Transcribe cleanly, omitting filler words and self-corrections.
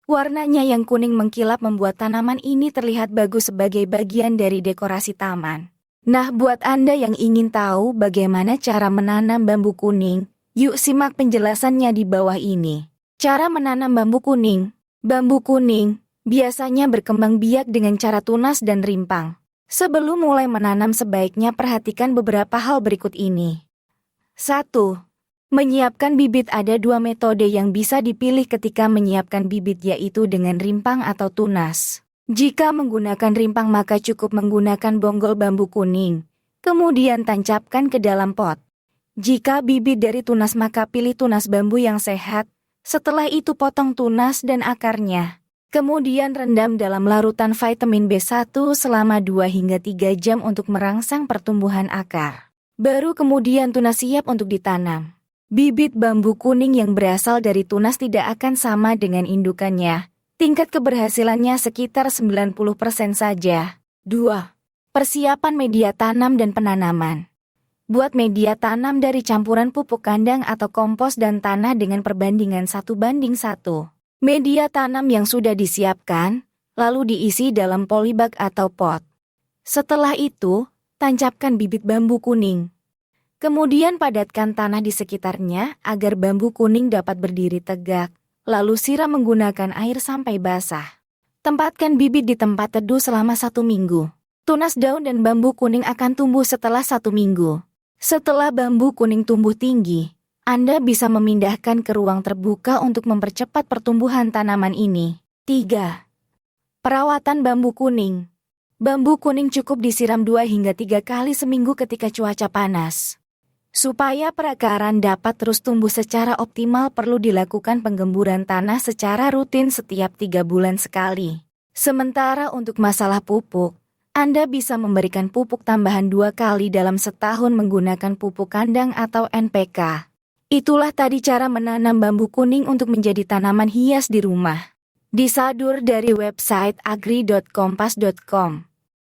Warnanya yang kuning mengkilap membuat tanaman ini terlihat bagus sebagai bagian dari dekorasi taman. Nah, buat Anda yang ingin tahu bagaimana cara menanam bambu kuning, yuk simak penjelasannya di bawah ini. Cara menanam bambu kuning. Bambu kuning biasanya berkembang biak dengan cara tunas dan rimpang. Sebelum mulai menanam sebaiknya perhatikan beberapa hal berikut ini. 1. Menyiapkan bibit. Ada dua metode yang bisa dipilih ketika menyiapkan bibit, yaitu dengan rimpang atau tunas. Jika menggunakan rimpang maka cukup menggunakan bonggol bambu kuning, kemudian tancapkan ke dalam pot. Jika bibit dari tunas maka pilih tunas bambu yang sehat, setelah itu potong tunas dan akarnya. Kemudian rendam dalam larutan vitamin B1 selama 2 hingga 3 jam untuk merangsang pertumbuhan akar. Baru kemudian tunas siap untuk ditanam. Bibit bambu kuning yang berasal dari tunas tidak akan sama dengan indukannya. Tingkat keberhasilannya sekitar 90% saja. 2. Persiapan media tanam dan penanaman. Buat media tanam dari campuran pupuk kandang atau kompos dan tanah dengan perbandingan 1:1. Media tanam yang sudah disiapkan, lalu diisi dalam polybag atau pot. Setelah itu, tancapkan bibit bambu kuning. Kemudian padatkan tanah di sekitarnya agar bambu kuning dapat berdiri tegak, lalu siram menggunakan air sampai basah. Tempatkan bibit di tempat teduh selama 1 minggu. Tunas daun dan bambu kuning akan tumbuh setelah 1 minggu. Setelah bambu kuning tumbuh tinggi, Anda bisa memindahkan ke ruang terbuka untuk mempercepat pertumbuhan tanaman ini. 3. Perawatan bambu kuning. Bambu kuning cukup disiram 2 hingga 3 kali seminggu ketika cuaca panas. Supaya perakaran dapat terus tumbuh secara optimal perlu dilakukan penggemburan tanah secara rutin setiap 3 bulan sekali. Sementara untuk masalah pupuk, Anda bisa memberikan pupuk tambahan 2 kali dalam setahun menggunakan pupuk kandang atau NPK. Itulah tadi cara menanam bambu kuning untuk menjadi tanaman hias di rumah. Disadur dari website agri.kompas.com.